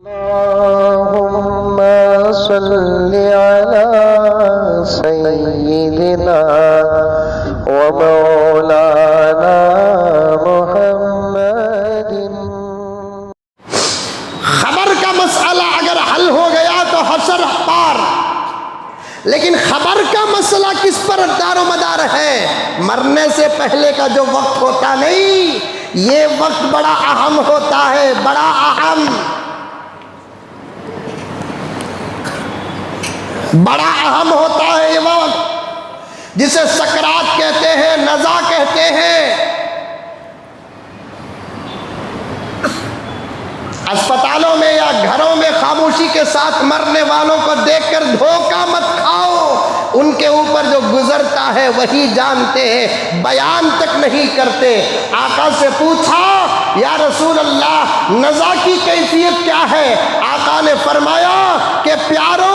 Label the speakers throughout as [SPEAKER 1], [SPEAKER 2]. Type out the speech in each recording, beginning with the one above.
[SPEAKER 1] अल्लाहुम्मा सल्लि अला सय्यिदिना व मौलाना मुहम्मदिन।
[SPEAKER 2] खबर का मसला अगर हल हो गया तो हशर पार, लेकिन खबर का मसला किस पर दारोमदार है? मरने से पहले का जो वक्त होता नहीं, ये वक्त बड़ा अहम होता है, बड़ा अहम, बड़ा अहम होता है ये वक्त, जिसे सकरात कहते हैं, नज़ा कहते हैं। अस्पतालों में या घरों में खामोशी के साथ मरने वालों को देखकर धोखा मत खाओ। उनके ऊपर जो गुजरता है वही जानते हैं, बयान तक नहीं करते। आका से पूछा, या रसूल अल्लाह, नज़ा की कैफियत क्या है? आका ने फरमाया कि प्यारो,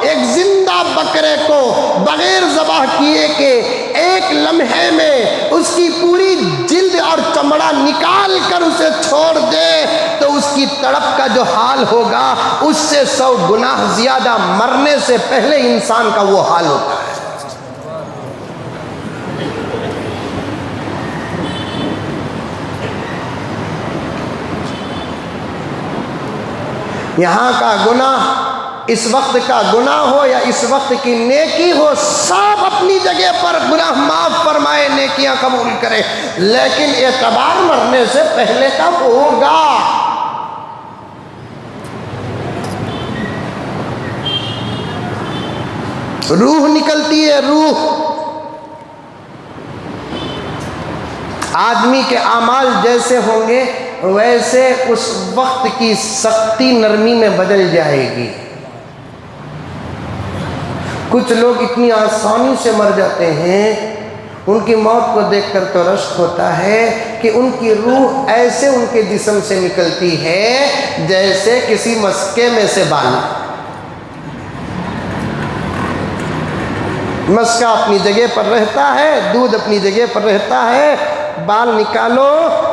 [SPEAKER 2] एक जिंदा बकरे को बगैर ज़बाह किए के एक लम्हे में उसकी पूरी जिल्द और चमड़ा निकाल कर उसे छोड़ दे तो उसकी तड़प का जो हाल होगा उससे 100 गुना ज्यादा मरने से पहले इंसान का वो हाल होता है। यहाँ का गुनाह, इस वक्त का गुनाह हो या इस वक्त की नेकी हो, सब अपनी जगह पर गुनाह माफ फरमाए, नेकियां कबूल करे, लेकिन एतबार मरने से पहले का होगा। रूह निकलती है, रूह। आदमी के आमाल जैसे होंगे वैसे उस वक्त की सख्ती नरमी में बदल जाएगी। कुछ लोग इतनी आसानी से मर जाते हैं, उनकी मौत को देखकर तो रश्क होता है कि उनकी रूह ऐसे उनके जिस्म से निकलती है जैसे किसी मस्के में से बाल। मस्का अपनी जगह पर रहता है, दूध अपनी जगह पर रहता है, बाल निकालो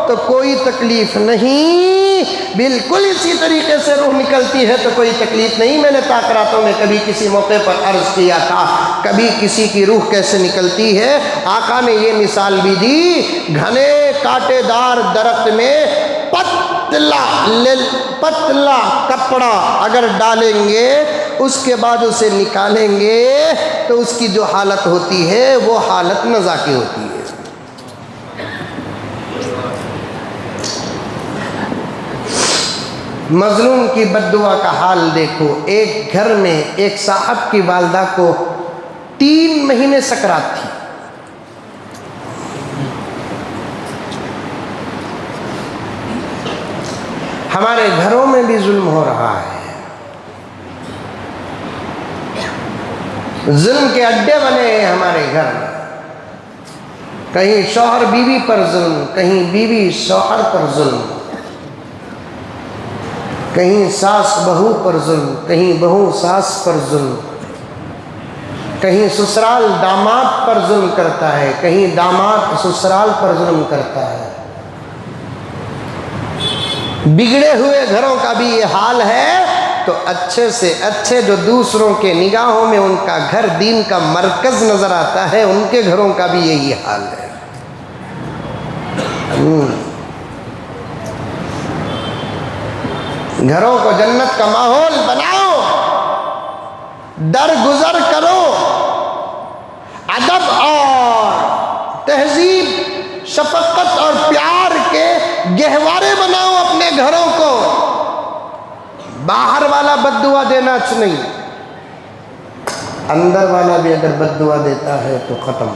[SPEAKER 2] तो कोई तकलीफ नहीं, बिल्कुल इसी तरीके से रूह निकलती है तो कोई तकलीफ नहीं। मैंने ताकरातों में कभी किसी मौके पर अर्ज किया था, कभी किसी की रूह कैसे निकलती है। आका ने ये मिसाल भी दी, घने कांटेदार दरख्त में पतला कपड़ा अगर डालेंगे, उसके बाद उसे निकालेंगे तो उसकी जो हालत होती है वो हालत नज़ा की होती है। मजलूम की बद्दुआ का हाल देखो। एक घर में एक साहब की वालदा को 3 महीने सकरात थी। हमारे घरों में भी जुल्म हो रहा है, जुल्म के अड्डे बने हैं हमारे घर में। कहीं शौहर बीवी पर जुल्म, कहीं बीवी शौहर पर जुल्म, कहीं सास बहू पर जुल्म, कहीं बहू सास पर जुल्म, कहीं ससुराल दामाद पर जुल्म करता है, कहीं दामाद ससुराल पर जुल्म करता है। बिगड़े हुए घरों का भी ये हाल है तो अच्छे से अच्छे जो दूसरों के निगाहों में उनका घर दीन का मरकज नजर आता है, उनके घरों का भी यही हाल है। घरों को जन्नत का माहौल बनाओ, दर गुजर करो, अदब और तहजीब, शफकत और प्यार के गहवारे बनाओ अपने घरों को। बाहर वाला बद्दुआ देना अच्छा नहीं, अंदर वाला भी अगर बद्दुआ देता है तो ख़त्म,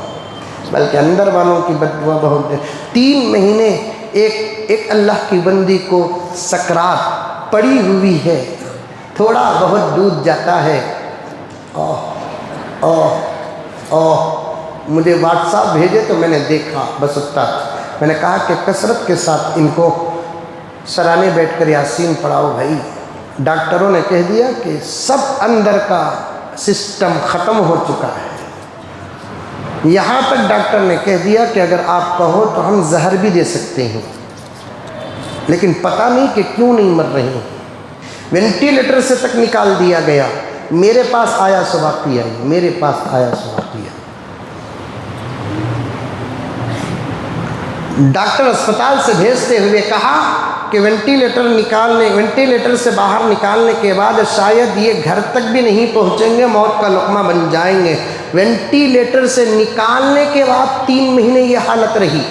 [SPEAKER 2] बल्कि अंदर वालों की बद्दुआ बहुत। 3 महीने एक अल्लाह की बंदी को सकरात पड़ी हुई है, थोड़ा बहुत दूध जाता है। मुझे व्हाट्सएप भेजे तो मैंने देखा, बस उतना। मैंने कहा कि कसरत के साथ इनको सराने बैठकर यासीन पढ़ाओ भाई। डॉक्टरों ने कह दिया कि सब अंदर का सिस्टम ख़त्म हो चुका है। यहाँ तक डॉक्टर ने कह दिया कि अगर आप कहो तो हम जहर भी दे सकते हैं, लेकिन पता नहीं कि क्यों नहीं मर रहे हैं। वेंटिलेटर से तक निकाल दिया गया। मेरे पास आया सो वापी आई, मेरे पास आया सो वापी आई। डॉक्टर अस्पताल से भेजते हुए कहा कि वेंटिलेटर से बाहर निकालने के बाद शायद ये घर तक भी नहीं पहुंचेंगे, मौत का लुक़मा बन जाएंगे। वेंटिलेटर से निकालने के बाद 3 महीने ये हालत रही।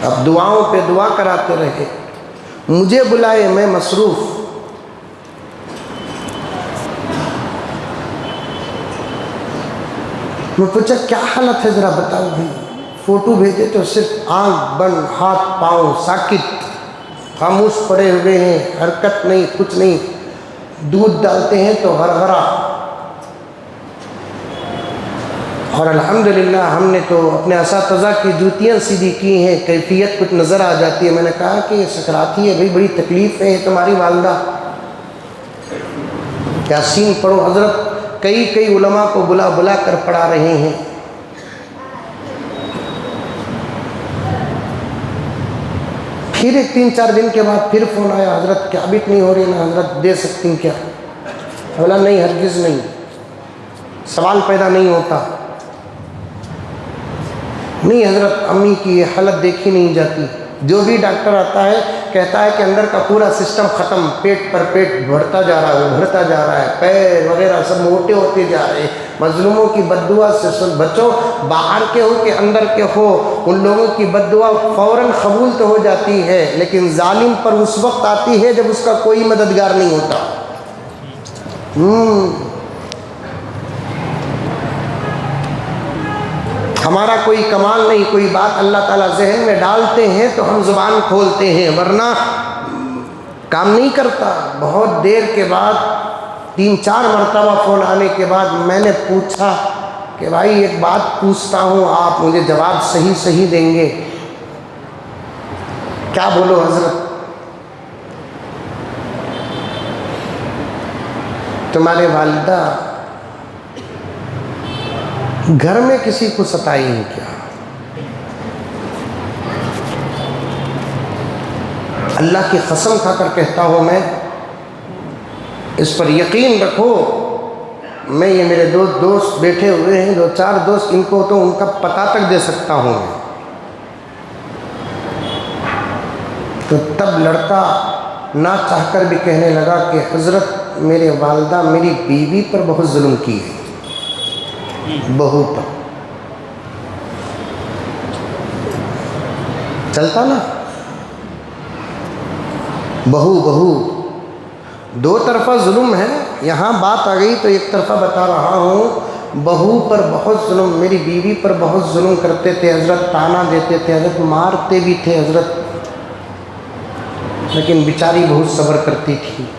[SPEAKER 2] अब दुआओं पे दुआ कराते रहे, मुझे बुलाए, मैं मसरूफ़। मैं पूछा क्या हालत है ज़रा बताओ भाई। फ़ोटो भेजे तो सिर्फ आंख बंद, हाथ पाँव साकित, खामोश पड़े हुए हैं, हरकत नहीं, कुछ नहीं। दूध डालते हैं तो हरहरा। और अल्हम्दुलिल्लाह हमने तो अपने असातिज़ा की जूतियाँ सीधी की हैं, कैफियत कुछ नज़र आ जाती है। मैंने कहा कि ये सकराती है भाई, बड़ी तकलीफ़ है तुम्हारी वालदा, यासीन पढ़ो। हज़रत कई उलमा को बुला बुला कर पढ़ा रहे हैं। फिर 3-4 दिन के बाद फिर फ़ोन आया, हज़रत क्या बीत नहीं हो रही ना हज़रत, दे सकती हैं क्या? बोला नहीं, हरगिज़ नहीं, सवाल पैदा नहीं होता। नहीं हज़रत, अम्मी की ये हालत देखी नहीं जाती। जो भी डॉक्टर आता है कहता है कि अंदर का पूरा सिस्टम ख़त्म, पेट पर पेट बढ़ता जा रहा है, उभरता जा रहा है, पैर वगैरह सब मोटे होते जा रहे हैं। मजलूमों की बद्दुआ से सब बचो, बाहर के हो कि अंदर के हो, उन लोगों की बद्दुआ फ़ौरन कबूल तो हो जाती है, लेकिन जालिम पर उस वक्त आती है जब उसका कोई मददगार नहीं होता। हमारा कोई कमाल नहीं, कोई बात अल्लाह ताला जहन में डालते हैं तो हम ज़ुबान खोलते हैं, वरना काम नहीं करता। बहुत देर के बाद 3-4 मरतबा फ़ोन आने के बाद मैंने पूछा कि भाई एक बात पूछता हूँ, आप मुझे जवाब सही सही देंगे। क्या बोलो हज़रत? तुम्हारे वालिदा घर में किसी को सताई नहीं क्या? अल्लाह की कसम खाकर कहता हूँ मैं, इस पर यकीन रखो। मैं ये मेरे 2 दोस्त बैठे हुए हैं, 2-4 दोस्त, इनको तो उनका पता तक दे सकता हूँ मैं। तो तब लड़का ना चाहकर भी कहने लगा कि हज़रत मेरे वालिदा मेरी बीवी पर बहुत जुल्म की है, बहू पर। चलता ना, बहू बहू, 2 तरफा जुल्म है। यहाँ बात आ गई तो एक तरफा बता रहा हूँ। बहू पर बहुत जुल्म, मेरी बीवी पर बहुत जुल्म करते थे हज़रत, ताना देते थे हज़रत, मारते भी थे हज़रत, लेकिन बेचारी बहुत सब्र करती थी।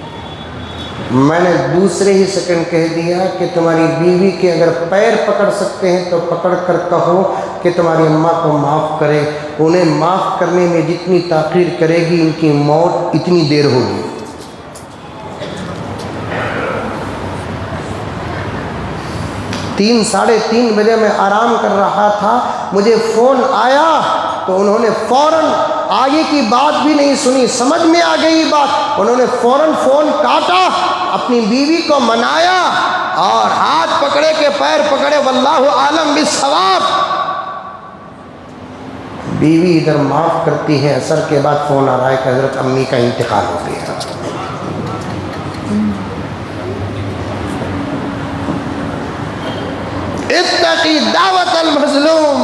[SPEAKER 2] मैंने दूसरे ही सेकंड कह दिया कि तुम्हारी बीवी के अगर पैर पकड़ सकते हैं तो पकड़ कर कहो कि तुम्हारी अम्मा को माफ़ करे। उन्हें माफ़ करने में जितनी ताख़ीर करेगी, इनकी मौत इतनी देर होगी। तीन 3:30 बजे मैं आराम कर रहा था, मुझे फ़ोन आया तो उन्होंने फ़ौरन आगे की बात भी नहीं सुनी, समझ में आ गई बात। उन्होंने फ़ौरन फ़ोन काटा, अपनी बीवी को मनाया और हाथ पकड़े के पैर पकड़े, वल्लाहु आलम बिस्सवाब। बीवी इधर माफ़ करती है, असर के बाद फ़ोन आ रहा है कि हज़रत अम्मी का इंतकाल हो गया। इत्तकी दावत अल मज़लूम,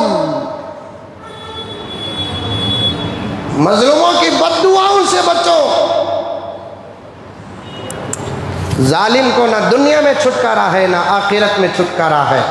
[SPEAKER 2] मजलूमों की बद्दुआओं से बचो। जालिम को ना दुनिया में छुटकारा है ना आखिरत में छुटकारा है।